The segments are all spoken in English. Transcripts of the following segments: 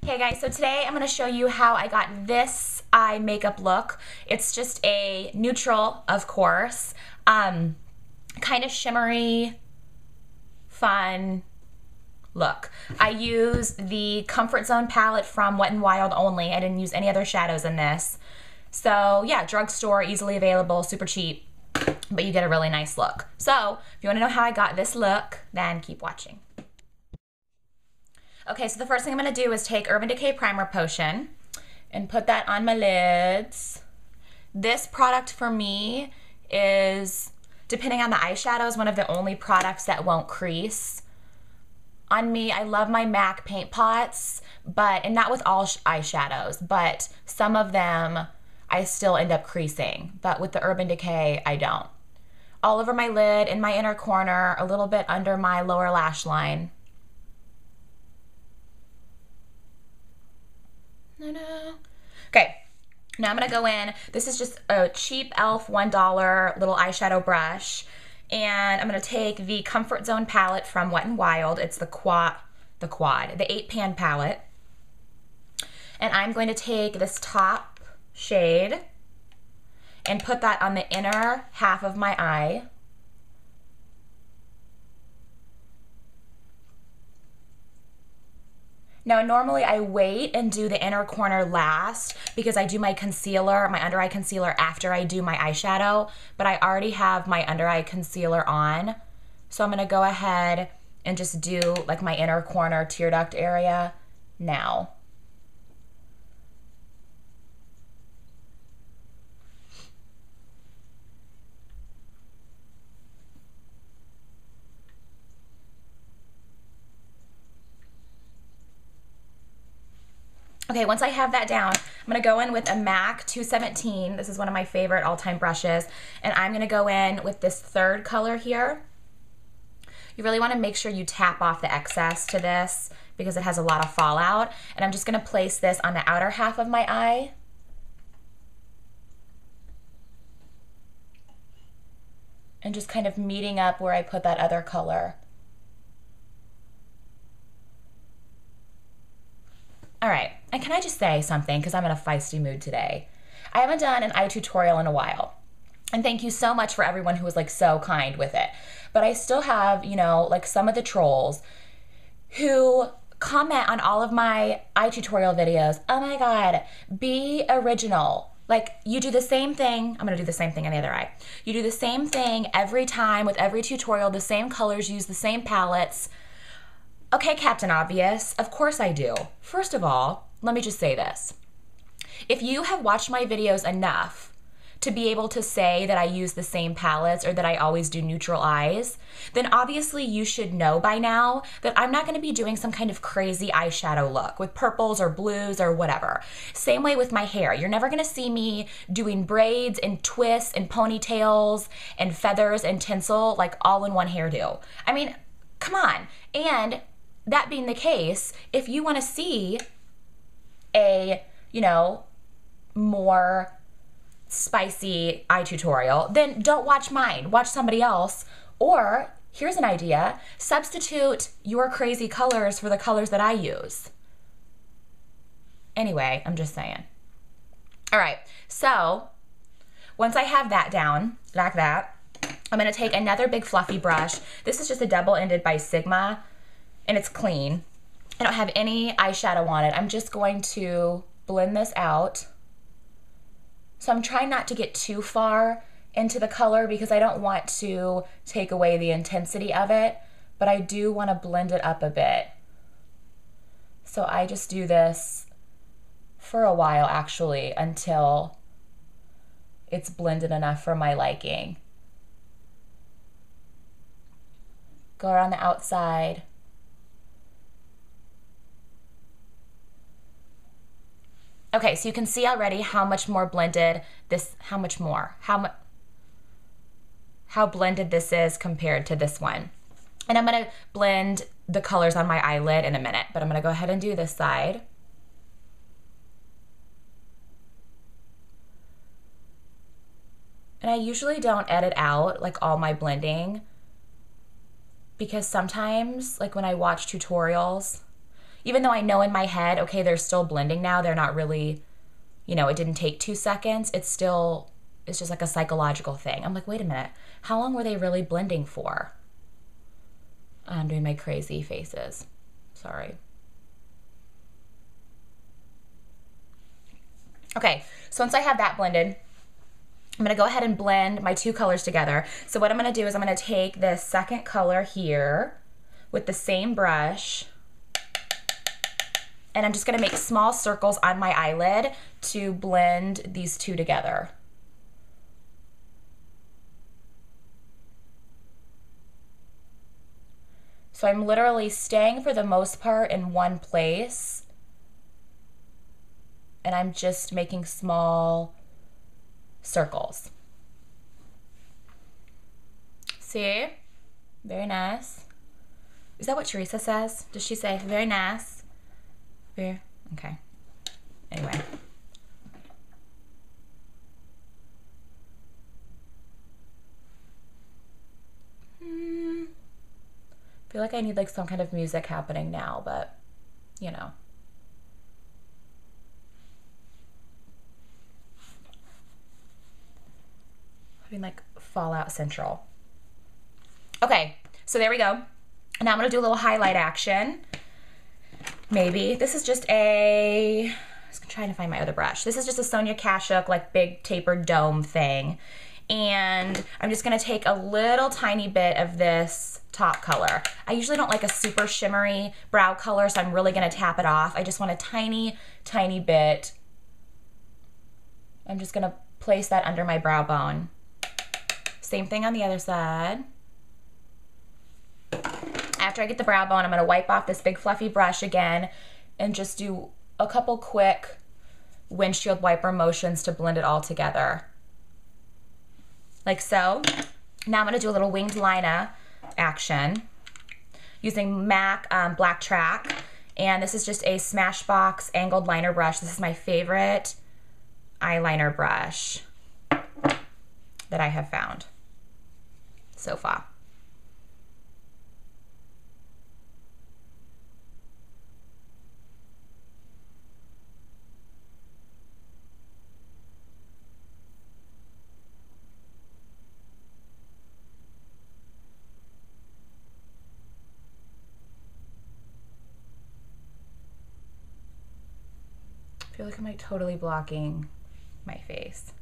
Hey guys, so today I'm going to show you how I got this eye makeup look. It's just a neutral, of course, kind of shimmery, fun look. I used the Comfort Zone palette from Wet n Wild only. I didn't use any other shadows in this. So yeah, Drugstore, easily available, super cheap, but you get a really nice look. So if you want to know how I got this look, then keep watching. Okay, so the first thing I'm going to do is take Urban Decay Primer Potion and put that on my lids. This product for me is, depending on the eyeshadows, one of the only products that won't crease. On me, I love my MAC paint pots, and not with all eyeshadows, but some of them I still end up creasing. But with the Urban Decay, I don't. All over my lid, in my inner corner, a little bit under my lower lash line. Okay, now I'm going to go in. This is just a cheap e.l.f. $1 little eyeshadow brush. And I'm going to take the Comfort Zone palette from Wet n Wild. It's the 8-pan palette. And I'm going to take this top shade and put that on the inner half of my eye. Now, normally I wait and do the inner corner last because I do my concealer, my under eye concealer, after I do my eyeshadow, but I already have my under eye concealer on. So I'm gonna go ahead and just do like my inner corner tear duct area now. Okay, once I have that down, I'm going to go in with a MAC 217. This is one of my favorite all-time brushes. And I'm going to go in with this third color here. You really want to make sure you tap off the excess to this because it has a lot of fallout. And I'm just going to place this on the outer half of my eye. And just kind of meeting up where I put that other color. All right, and can I just say something, because I'm in a feisty mood today. I haven't done an eye tutorial in a while, and thank you so much for everyone who was like so kind with it. But I still have, you know, like some of the trolls who comment on all of my eye tutorial videos. Oh my God, be original. Like, you do the same thing. I'm gonna do the same thing on the other eye. You do the same thing every time with every tutorial, the same colors, use the same palettes. Okay, Captain Obvious, of course I do. First of all, let me just say this. If you have watched my videos enough to be able to say that I use the same palettes or that I always do neutral eyes, then obviously you should know by now that I'm not gonna be doing some kind of crazy eyeshadow look with purples or blues or whatever. Same way with my hair. You're never gonna see me doing braids and twists and ponytails and feathers and tinsel like all in one hairdo. I mean, come on. And that being the case, if you want to see a, you know, more spicy eye tutorial, then don't watch mine. Watch somebody else. Or, here's an idea, substitute your crazy colors for the colors that I use. Anyway, I'm just saying. All right, so once I have that down, like that, I'm going to take another big fluffy brush. This is just a double-ended by Sigma. And it's clean. I don't have any eyeshadow on it. I'm just going to blend this out. So I'm trying not to get too far into the color because I don't want to take away the intensity of it, but I do want to blend it up a bit. So I just do this for a while actually until it's blended enough for my liking. Go around the outside. Okay, so you can see already how much more blended this, how blended this is compared to this one. And I'm gonna blend the colors on my eyelid in a minute, but I'm gonna go ahead and do this side. And I usually don't edit out like all my blending because sometimes, like when I watch tutorials, Even though I know in my head, okay, they're still blending now. They're not really, you know, it didn't take 2 seconds. It's just like a psychological thing. I'm like, wait a minute. How long were they really blending for? I'm doing my crazy faces. Sorry. Okay, so once I have that blended, I'm gonna go ahead and blend my 2 colors together. So what I'm gonna do is I'm gonna take this second color here with the same brush, and I'm just gonna make small circles on my eyelid to blend these 2 together. So I'm literally staying for the most part in one place, and I'm just making small circles. See? Very nice. Is that what Teresa says? Does she say very nice? Very, okay. Anyway. I feel like I need like some kind of music happening now, but you know. Having like Fallout Central. Okay, so there we go. Now I'm gonna do a little highlight action. Maybe. This is just a, I was trying to find my other brush. This is just a Sonia Kashuk like big tapered dome thing. And I'm just gonna take a little tiny bit of this top color. I usually don't like a super shimmery brow color, so I'm really gonna tap it off. I just want a tiny, tiny bit. I'm just gonna place that under my brow bone. Same thing on the other side. After I get the brow bone, I'm gonna wipe off this big fluffy brush again and just do a couple quick windshield wiper motions to blend it all together. Like so. Now I'm gonna do a little winged liner action using MAC Blacktrak, and this is just a Smashbox angled liner brush. This is my favorite eyeliner brush that I have found so far. I feel like I'm like totally blocking my face.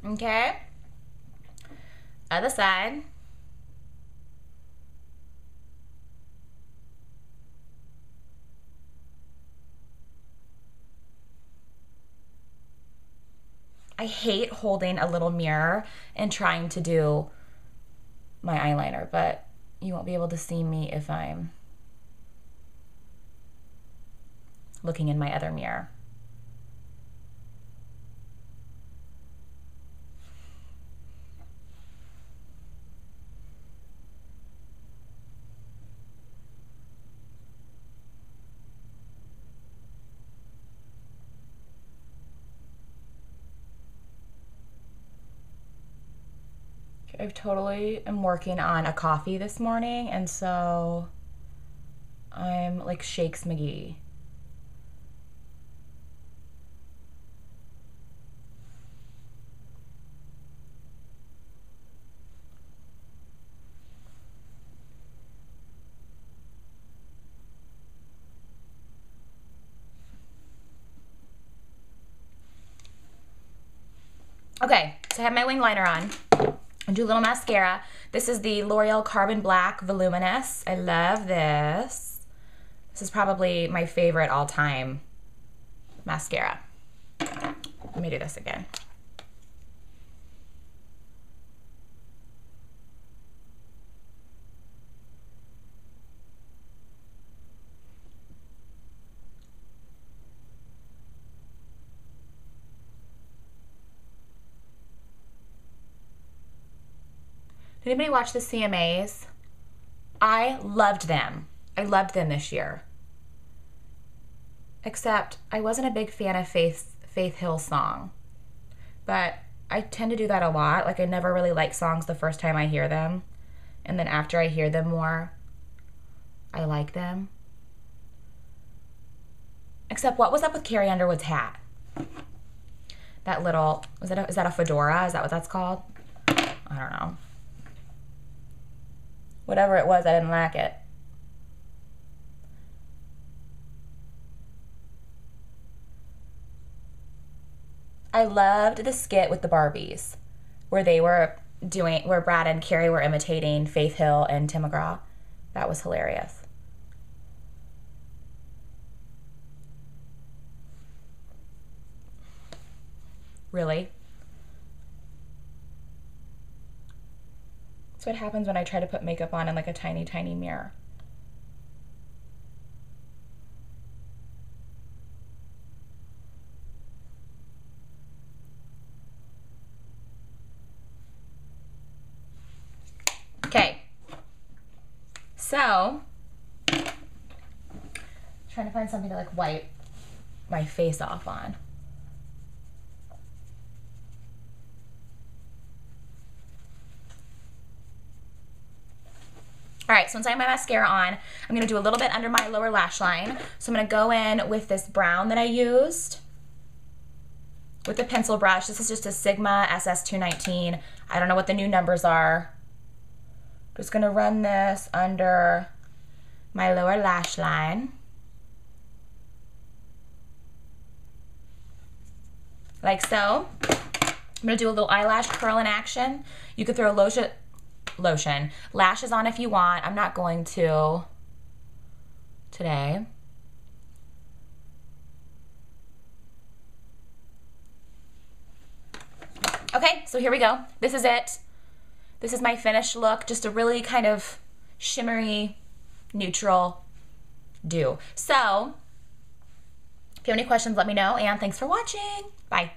Okay. Other side. I hate holding a little mirror and trying to do my eyeliner, but you won't be able to see me if I'm looking in my other mirror. I totally am working on a coffee this morning, and so I'm like Shakes McGee. Okay, so I have my wing liner on. And do a little mascara. This is the L'Oreal Carbon Black Voluminous. I love this. This is probably my favorite all-time mascara. Let me do this again. Did anybody watch the CMAs? I loved them. I loved them this year. Except I wasn't a big fan of Faith Hill's song. But I tend to do that a lot. Like I never really like songs the first time I hear them. And then after I hear them more, I like them. Except what was up with Carrie Underwood's hat? That little, is that a fedora? Is that what that's called? I don't know. Whatever it was, I didn't like it. I loved the skit with the Barbies where where Brad and Carrie were imitating Faith Hill and Tim McGraw. That was hilarious. Really? That's what happens when I try to put makeup on in like a tiny, tiny mirror. Okay. So, trying to find something to like wipe my face off on. All right, so once I have my mascara on, I'm gonna do a little bit under my lower lash line. So I'm gonna go in with this brown that I used with the pencil brush. This is just a Sigma SS219. I don't know what the new numbers are. Just gonna run this under my lower lash line. Like so. I'm gonna do a little eyelash curl in action. You could throw lashes on if you want. I'm not going to today. Okay, so here we go. This is it. This is my finished look. Just a really kind of shimmery, neutral dew. So, if you have any questions, let me know, and thanks for watching. Bye.